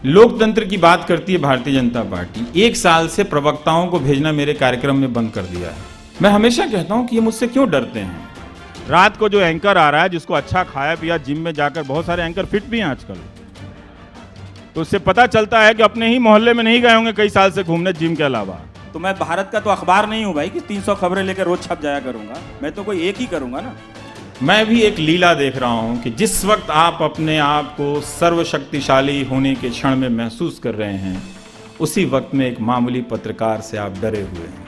लोकतंत्र की बात करती है भारतीय जनता पार्टी। 1 साल से प्रवक्ताओं को भेजना मेरे कार्यक्रम में बंद कर दिया है। मैं हमेशा कहता हूं कि ये मुझसे क्यों डरते हैं। रात को जो एंकर आ रहा है, जिसको अच्छा खाया पिया, जिम में जाकर, बहुत सारे एंकर फिट भी हैं आजकल, तो उससे पता चलता है कि अपने ही मोहल्ले में नहीं गए होंगे कई साल से घूमने जिम के अलावा। तो मैं भारत का तो अखबार नहीं हूं भाई कि 300 खबरें लेकर रोज छप जाया करूंगा। मैं तो कोई एक ही करूंगा ना। मैं भी एक लीला देख रहा हूं कि जिस वक्त आप अपने आप को सर्वशक्तिशाली होने के क्षण में महसूस कर रहे हैं, उसी वक्त में एक मामूली पत्रकार से आप डरे हुए हैं।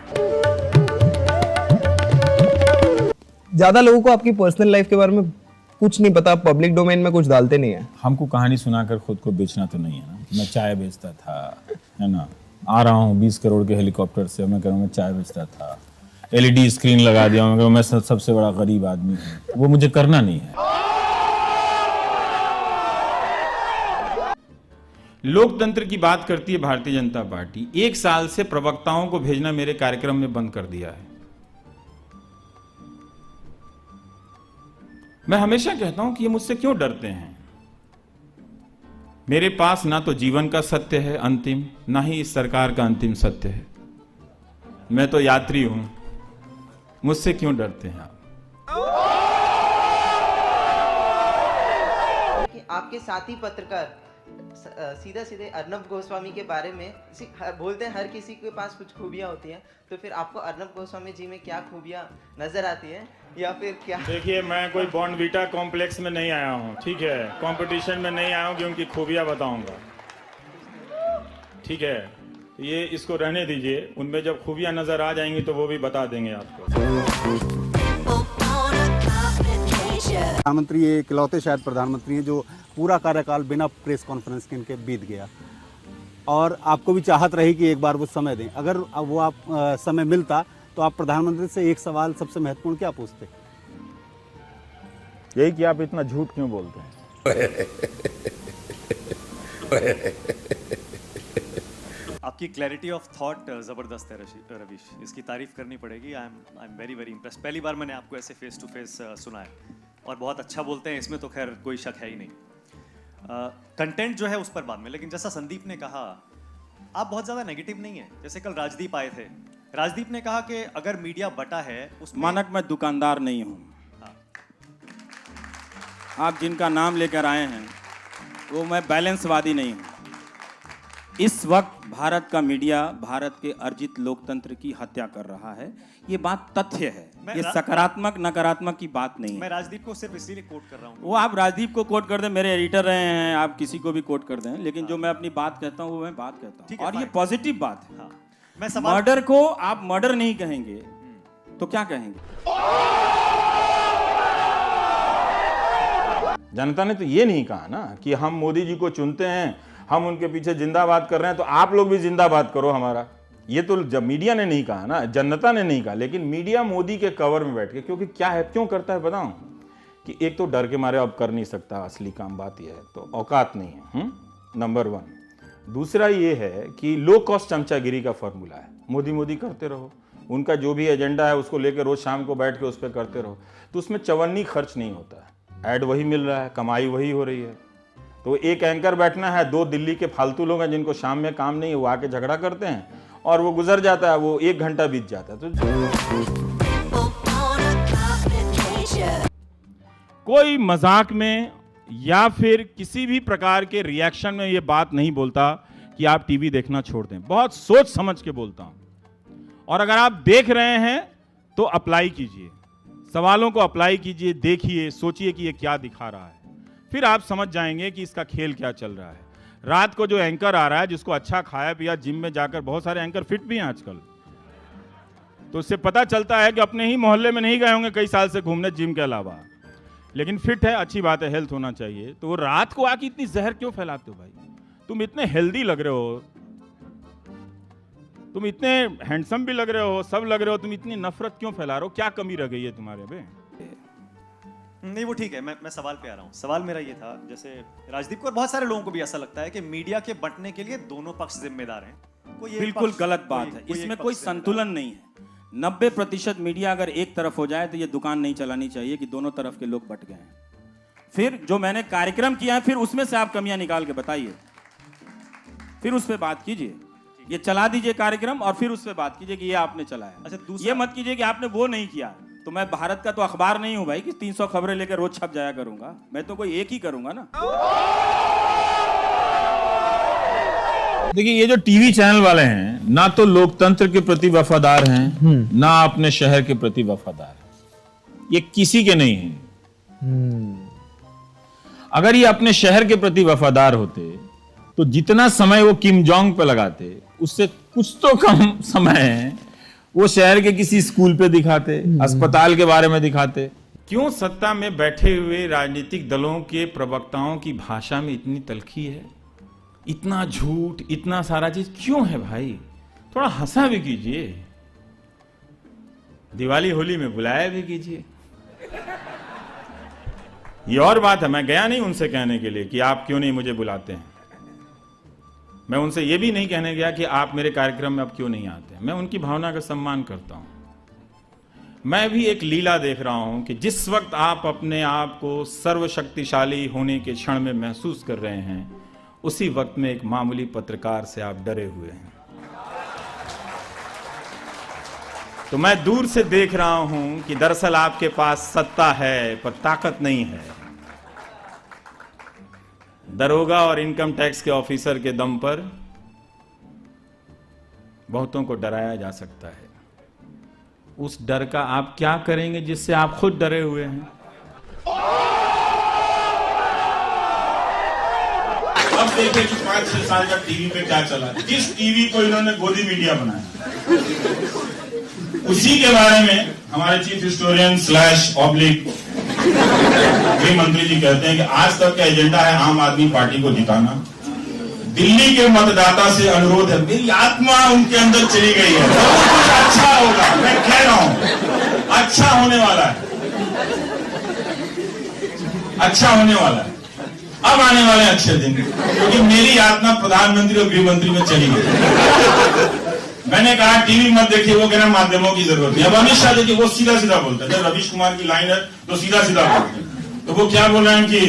ज्यादा लोगों को आपकी पर्सनल लाइफ के बारे में कुछ नहीं पता, पब्लिक डोमेन में कुछ डालते नहीं है। हमको कहानी सुनाकर खुद को बेचना तो नहीं है ना। मैं चाय बेचता था, है ना, आ रहा हूँ 20 करोड़ के हेलीकॉप्टर से, मैं कह रहा हूँ मैं चाय बेचता था, एलईडी स्क्रीन लगा दिया, मैं कह रहा हूँ मैं सबसे बड़ा गरीब आदमी हूँ। वो मुझे करना नहीं है। लोकतंत्र की बात करती है भारतीय जनता पार्टी। 1 साल से प्रवक्ताओं को भेजना मेरे कार्यक्रम में बंद कर दिया है। मैं हमेशा कहता हूं कि ये मुझसे क्यों डरते हैं। मेरे पास ना तो जीवन का सत्य है अंतिम, ना ही इस सरकार का अंतिम सत्य है। मैं तो यात्री हूं, मुझसे क्यों डरते हैं आप? आपके साथी पत्रकार सीधा सीधे अर्नब गोस्वामी के बारे में बोलते हैं, हर किसी के पास कुछ खूबियां होती हैं, तो फिर आपको अर्नब गोस्वामी जी में क्या खूबियां नजर आती हैं या फिर क्या? देखिए, मैं कोई बॉर्नवीटा कॉम्प्लेक्स में नहीं आया हूं, ठीक है, कंपटीशन में नहीं आया हूं कि उनकी खूबियां बताऊंगा, ठीक है। ये इसको रहने दीजिए, उनमें जब खूबियां नजर आ जाएंगी तो वो भी बता देंगे आपको। प्रधानमंत्री ये इकलौते शायद प्रधानमंत्री हैं जो पूरा कार्यकाल बिना प्रेस कॉन्फ्रेंस के इनके बीत गया, और आपको भी चाहत रही कि एक बार वो समय दें। अगर वो आप समय मिलता तो आप प्रधानमंत्री से एक सवाल सबसे महत्वपूर्ण क्या पूछते? यही कि आप इतना झूठ क्यों बोलते हैं। आपकी क्लैरिटी ऑफ थॉट ज़बरदस्त है रवीश, इसकी तारीफ करनी पड़ेगी। I am very very impress. पहली बार मैंने आपको ऐसे फेस टू फेस सुना है और बहुत अच्छा बोलते हैं, इसमें तो खैर कोई शक है ही नहीं। कंटेंट जो है उस पर बाद में, लेकिन जैसा संदीप ने कहा, आप बहुत ज़्यादा नेगेटिव नहीं है। जैसे कल राजदीप आए थे, राजदीप ने कहा कि अगर मीडिया बटा है उसमें मानक मैं दुकानदार नहीं हूँ। हाँ। आप जिनका नाम लेकर आए हैं वो मैं बैलेंसवादी नहीं हूँ। इस वक्त भारत का मीडिया भारत के अर्जित लोकतंत्र की हत्या कर रहा है। ये बात तथ्य है, ये सकारात्मक नकारात्मक की बात नहीं है। मैं राजदीप को सिर्फ इसीलिए कोट कर रहा हूँ। वो आप राजदीप को कोट कर दें, मेरे एडिटर रहे हैं, आप किसी को भी कोट कर दें, लेकिन जो मैं अपनी बात कहता हूँ वो मैं बात कहता हूँ, और ये पॉजिटिव बात है। हाँ। मैं मर्डर को आप मर्डर नहीं कहेंगे तो क्या कहेंगे? जनता ने तो ये नहीं कहा ना कि हम मोदी जी को चुनते हैं, हम उनके पीछे जिंदाबाद कर रहे हैं, तो आप लोग भी जिंदाबाद करो हमारा। ये तो जब मीडिया ने नहीं कहा ना, जनता ने नहीं कहा, लेकिन मीडिया मोदी के कवर में बैठ के, क्योंकि क्या है, क्यों करता है बताऊं, कि एक तो डर के मारे अब कर नहीं सकता असली काम, बात यह है, तो औकात नहीं है, नंबर 1। दूसरा ये है कि लो कॉस्ट चमचागिरी का फॉर्मूला है, मोदी मोदी करते रहो, उनका जो भी एजेंडा है उसको लेकर रोज शाम को बैठ के उस पर करते रहो, तो उसमें चवन्नी खर्च नहीं होता है, ऐड वही मिल रहा है, कमाई वही हो रही है। तो एक एंकर बैठना है, 2 दिल्ली के फालतू लोग हैं जिनको शाम में काम नहीं है, वो आके झगड़ा करते हैं और वो गुजर जाता है, वो 1 घंटा बीत जाता है। तो कोई मजाक में या फिर किसी भी प्रकार के रिएक्शन में ये बात नहीं बोलता कि आप टीवी देखना छोड़ दें, बहुत सोच समझ के बोलता हूं। और अगर आप देख रहे हैं तो अप्लाई कीजिए, सवालों को अप्लाई कीजिए, देखिए, सोचिए कि ये क्या दिखा रहा है, फिर आप समझ जाएंगे कि इसका खेल क्या चल रहा है। रात को जो एंकर आ रहा है, जिसको अच्छा खाया पिया, जिम में जाकर, बहुत सारे एंकर फिट भी हैं आजकल, तो उससे पता चलता है कि अपने ही मोहल्ले में नहीं गए होंगे कई साल से घूमने जिम के अलावा, लेकिन फिट है, अच्छी बात है, हेल्थ होना चाहिए। तो वो रात को आके इतनी जहर क्यों फैलाते हो भाई? तुम इतने हेल्दी लग रहे हो, तुम इतने हैंडसम भी लग रहे हो, सब लग रहे हो, तुम इतनी नफरत क्यों फैला रहे हो? क्या कमी रह गई है तुम्हारे में? नहीं, वो ठीक है, मैं सवाल पे आ रहा हूँ। सवाल मेरा ये था, जैसे राजदीप को और बहुत सारे लोगों को भी ऐसा लगता है कि मीडिया के बंटने के लिए दोनों पक्ष जिम्मेदार हैं। बिल्कुल गलत बात है, इसमें कोई संतुलन नहीं है। 90% मीडिया अगर एक तरफ हो जाए तो ये दुकान नहीं चलानी चाहिए कि दोनों तरफ के लोग बट गए हैं। फिर जो मैंने कार्यक्रम किया है, फिर उसमें से आप कमियां निकाल के बताइए। फिर उस पर बात कीजिए। ये चला दीजिए कार्यक्रम और फिर उस पर बात कीजिए कि ये आपने चलाया। अच्छा, दूसरा- ये मत कीजिए कि आपने वो नहीं किया। तो मैं भारत का तो अखबार नहीं हूं भाई कि 300 खबरें लेकर रोज छप जाया करूंगा। मैं तो कोई एक ही करूंगा ना। देखिए, ये जो टीवी चैनल वाले हैं ना तो लोकतंत्र के प्रति वफादार हैं ना अपने शहर के प्रति वफादार हैं। ये किसी के नहीं हैं। अगर ये अपने शहर के प्रति वफादार होते तो जितना समय वो किम जोंग पे लगाते उससे कुछ तो कम समय वो शहर के किसी स्कूल पे दिखाते, अस्पताल के बारे में दिखाते। क्यों सत्ता में बैठे हुए राजनीतिक दलों के प्रवक्ताओं की भाषा में इतनी तलखी है, इतना झूठ, इतना सारा चीज क्यों है भाई? थोड़ा हंसा भी कीजिए, दिवाली होली में बुलाया भी कीजिए। ये और बात है, मैं गया नहीं उनसे कहने के लिए कि आप क्यों नहीं मुझे बुलाते हैं। मैं उनसे ये भी नहीं कहने गया कि आप मेरे कार्यक्रम में अब क्यों नहीं आते हैं। मैं उनकी भावना का सम्मान करता हूं। मैं भी एक लीला देख रहा हूं कि जिस वक्त आप अपने आप को सर्वशक्तिशाली होने के क्षण में महसूस कर रहे हैं, उसी वक्त में एक मामूली पत्रकार से आप डरे हुए हैं। तो मैं दूर से देख रहा हूं कि दरअसल आपके पास सत्ता है पर ताकत नहीं है। दरोगा और इनकम टैक्स के ऑफिसर के दम पर बहुतों को डराया जा सकता है। उस डर का आप क्या करेंगे जिससे आप खुद डरे हुए हैं? अब देखिए कि 5-6 साल का टीवी पे क्या चला। जिस टीवी को इन्होंने गोदी मीडिया बनाया, उसी के बारे में हमारे चीफ हिस्टोरियन / गृह मंत्री जी कहते हैं कि आज तक का एजेंडा है आम आदमी पार्टी को जिताना। दिल्ली के मतदाता से अनुरोध है, मेरी आत्मा उनके अंदर चली गई है, कुछ अच्छा होगा। मैं कह रहा हूं अच्छा होने वाला है, अच्छा होने वाला है। अब आने वाले अच्छे दिन, क्योंकि मेरी आत्मा प्रधानमंत्री और गृह मंत्री में चली गई। मैंने कहा टीवी मत देखिए, वो कहना माध्यमों की जरूरत है। अब अमित शाह देखिए, वो सीधा सीधा बोलता है। जब रवीश कुमार की लाइन है तो सीधा सीधा बोलते हैं। तो वो क्या बोल रहे हैं कि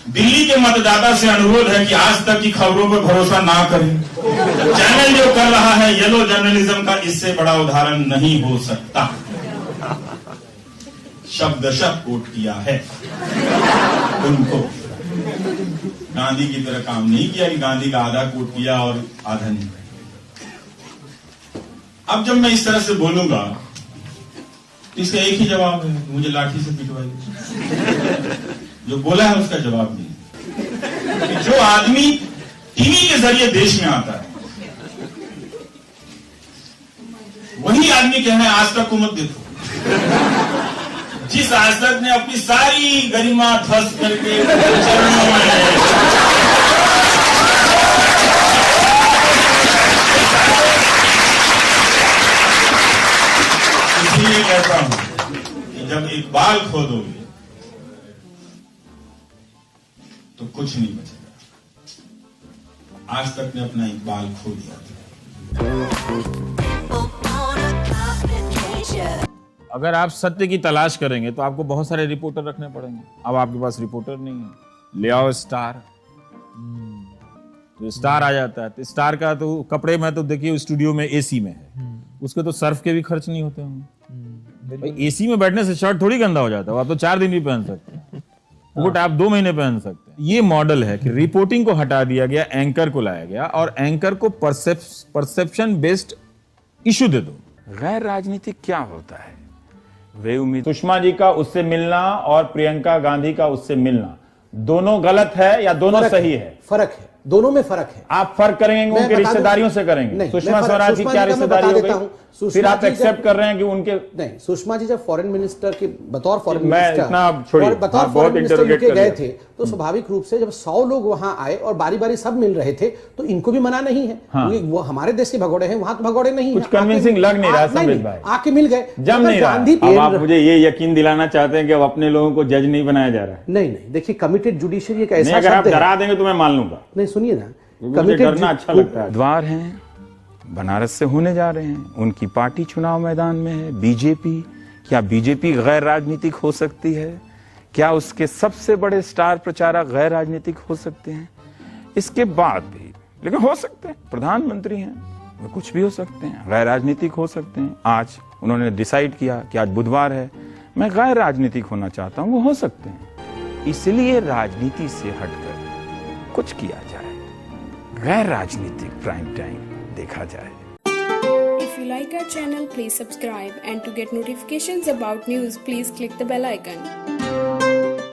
दिल्ली के मतदाता से अनुरोध है कि आज तक की खबरों पर भरोसा ना करें। चैनल जो कर रहा है येलो जर्नलिज्म का, इससे बड़ा उदाहरण नहीं हो सकता। शब्दशः कोट किया है उनको। गांधी की तरह काम नहीं किया कि गांधी का आधा कोट किया और आधा नहीं। अब जब मैं इस तरह से बोलूंगा तो इसका एक ही जवाब है, मुझे लाठी से पिटवाइए। जो बोला है उसका जवाब नहीं। कि जो आदमी टीवी के जरिए देश में आता है, वही आदमी कह रहे हैं आज तक को मत देखो। जिस आज तक ने अपनी सारी गरिमा ध्वस्त करके चरणों में इसलिए कहता हूं कि जब इकबाल खो दोगे तो कुछ नहीं बचेगा। आज तक ने अपना इकबाल खो दिया। अगर आप सत्य की तलाश करेंगे तो आपको बहुत सारे रिपोर्टर रखने पड़ेंगे। अब आपके पास रिपोर्टर नहीं है, ले आओ स्टार। तो स्टार आ जाता है। तो स्टार का तो कपड़े में तो देखिए स्टूडियो में एसी में है, उसके तो सर्फ के भी खर्च नहीं होते होंगे। भाई एसी में बैठने से शर्ट थोड़ी गंदा हो जाता है, आप तो 4 दिन भी पहन सकते हैं, कोट आप 2 महीने पहन सकते हैं। ये मॉडल है कि रिपोर्टिंग को हटा दिया गया, एंकर को लाया गया और एंकर को परसेप्शन बेस्ड इशू दे दो। गैर राजनीतिक क्या होता है? वे उम्मीद सुषमा जी का उससे मिलना और प्रियंका गांधी का उससे मिलना दोनों गलत है या दोनों सही है? फर्क है, दोनों में फर्क है। आप फर्क करेंगे उनके रिश्तेदारियों से करेंगे? सुषमा स्वराज की क्या रिश्तेदारी हो गई? फिर आप एक्सेप्ट कर रहे हैं कि उनके नहीं, सुषमा जी जब फॉरेन मिनिस्टर के बतौर फॉरेन मैं मिनिस्टर इतना छोड़िए, बतौर फॉरेन मिनिस्टर यूके गए थे तो स्वाभाविक रूप से जब 100 लोग वहां आए और बारी बारी सब मिल रहे थे तो इनको भी मना नहीं है। क्योंकि वो हमारे देश के भगोड़े हैं, वहां तो भगोड़े नहीं। कुछ कन्विंसिंग लग नहीं रहा संबित भाई, आके मिल गए, जम नहीं रहा। अब आप मुझे ये यकीन दिलाना चाहते हैं कि अब अपने लोगों को जज नहीं बनाया जा रहा है? नहीं, देखिए कमिटेड जुडिशरी एक ऐसा अगर आप डरा देंगे तो मैं मान लूंगा। नहीं, सुनिए ना, मुझे डरना अच्छा लगता है। द्वार हैं, बनारस से होने जा रहे हैं, उनकी पार्टी चुनाव मैदान में है, बीजेपी। क्या बीजेपी गैर राजनीतिक हो सकती है? क्या उसके सबसे बड़े स्टार प्रचारक गैर राजनीतिक हो सकते हैं? इसके बाद भी लेकिन हो सकते हैं, प्रधानमंत्री हैं, वो कुछ भी हो सकते हैं, गैर राजनीतिक हो सकते हैं। आज उन्होंने डिसाइड किया कि आज बुधवार है, मैं गैर राजनीतिक होना चाहता हूं, वो हो सकते हैं। इसलिए राजनीति से हटकर कुछ किया जाए, गैर राजनीतिक प्राइम टाइम देखा जाए। If you like our channel, please subscribe, and to get notifications about news, please click the bell icon.